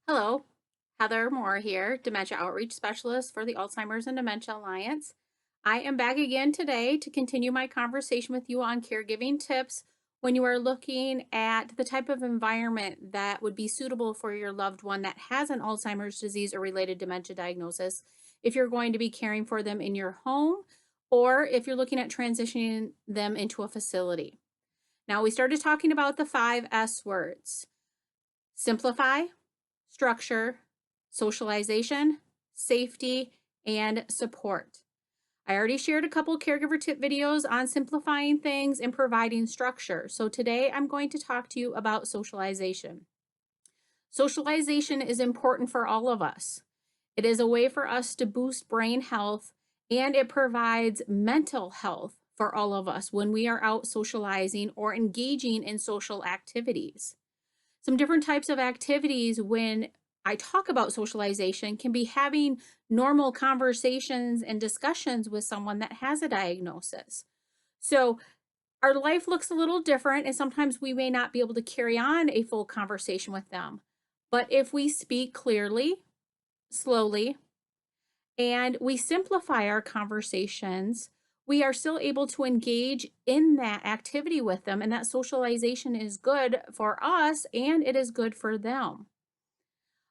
Hello, Heather Moore here, Dementia Outreach Specialist for the Alzheimer's and Dementia Alliance. I am back again today to continue my conversation with you on caregiving tips when you are looking at the type of environment that would be suitable for your loved one that has an Alzheimer's disease or related dementia diagnosis. If you're going to be caring for them in your home or if you're looking at transitioning them into a facility. Now, we started talking about the 5S words: simplify, structure, socialization, safety, and support. I already shared a couple caregiver tip videos on simplifying things and providing structure. So today I'm going to talk to you about socialization. Socialization is important for all of us. It is a way for us to boost brain health, and it provides mental health for all of us when we are out socializing or engaging in social activities. Some different types of activities when I talk about socialization can be having normal conversations and discussions with someone that has a diagnosis. So our life looks a little different, and sometimes we may not be able to carry on a full conversation with them. But if we speak clearly, slowly, and we simplify our conversations, we are still able to engage in that activity with them. And that socialization is good for us and it is good for them.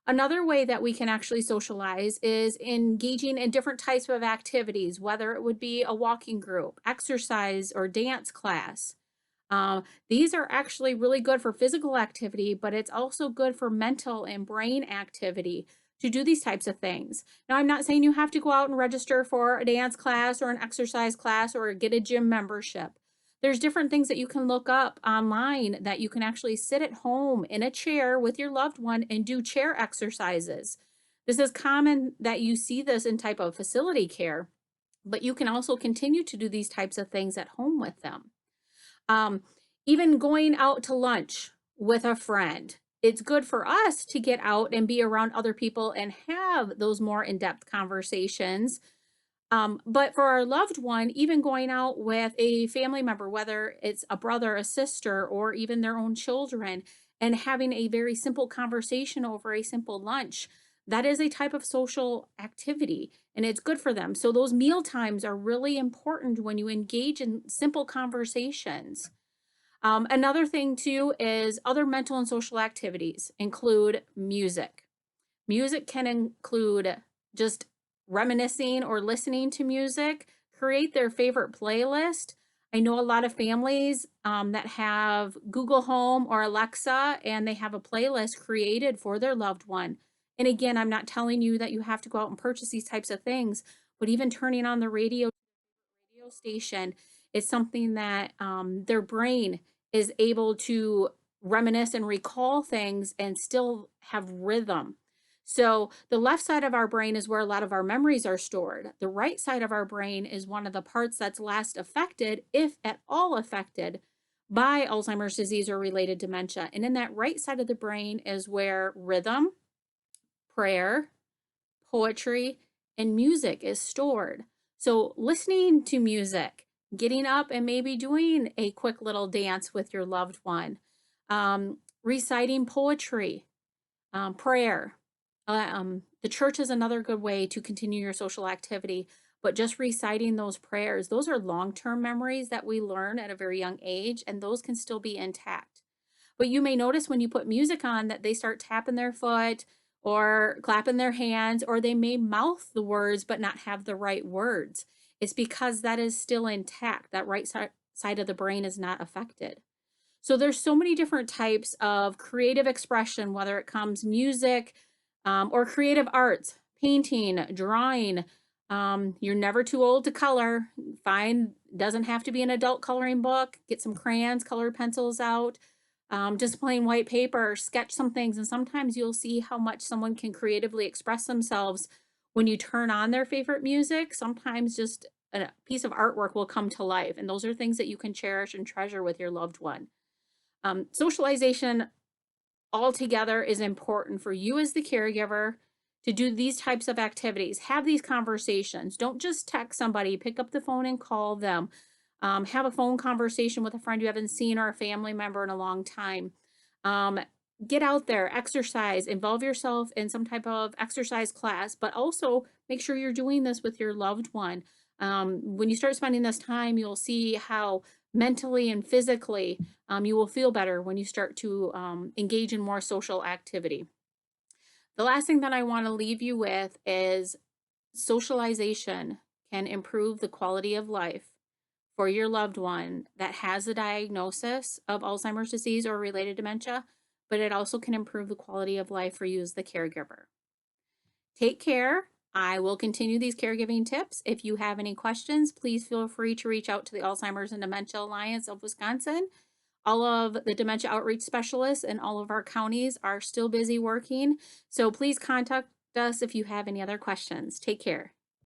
Another way that we can actually socialize is engaging in different types of activities, whether it would be a walking group, exercise, or dance class. These are actually really good for physical activity, but it's also good for mental and brain activity to do these types of things. Now, I'm not saying you have to go out and register for a dance class or an exercise class or get a gym membership. There's different things that you can look up online that you can actually sit at home in a chair with your loved one and do chair exercises. This is common that you see this in type of facility care, but you can also continue to do these types of things at home with them. Um, Even going out to lunch with a friend. It's good for us to get out and be around other people and have those more in-depth conversations. But for our loved one, even going out with a family member, whether it's a brother, a sister, or even their own children, and having a very simple conversation over a simple lunch, that is a type of social activity and it's good for them. So those meal times are really important when you engage in simple conversations. Another thing too is other mental and social activities include music. Music can include just reminiscing or listening to music, create their favorite playlist. I know a lot of families that have Google Home or Alexa, and they have a playlist created for their loved one. And again, I'm not telling you that you have to go out and purchase these types of things, but even turning on the radio station is something that their brain is able to reminisce and recall things and still have rhythm. So the left side of our brain is where a lot of our memories are stored. The right side of our brain is one of the parts that's last affected, if at all affected, by Alzheimer's disease or related dementia. And in that right side of the brain is where rhythm, prayer, poetry, and music is stored. So listening to music, getting up and maybe doing a quick little dance with your loved one, reciting poetry, prayer. The church is another good way to continue your social activity, but just reciting those prayers, those are long-term memories that we learn at a very young age, and those can still be intact. But you may notice when you put music on that they start tapping their foot or clapping their hands, or they may mouth the words but not have the right words. It's because that is still intact. That right side of the brain is not affected. So there's so many different types of creative expression, whether it comes music or creative arts, painting, drawing. You're never too old to color. Find doesn't have to be an adult coloring book. Get some crayons, colored pencils out, just plain white paper, sketch some things, and sometimes you'll see how much someone can creatively express themselves when you turn on their favorite music. Sometimes just a piece of artwork will come to life, and those are things that you can cherish and treasure with your loved one. Socialization altogether is important for you as the caregiver to do these types of activities. Have these conversations. Don't just text somebody, pick up the phone and call them. Have a phone conversation with a friend you haven't seen or a family member in a long time. get out there, exercise, involve yourself in some type of exercise class, but also make sure you're doing this with your loved one. When you start spending this time, you'll see how mentally and physically you will feel better when you start to engage in more social activity. The last thing that I want to leave you with is socialization can improve the quality of life for your loved one that has a diagnosis of Alzheimer's disease or related dementia, but it also can improve the quality of life for you as the caregiver. Take care. I will continue these caregiving tips. If you have any questions, please feel free to reach out to the Alzheimer's and Dementia Alliance of Wisconsin. All of the dementia outreach specialists in all of our counties are still busy working, so please contact us if you have any other questions. Take care.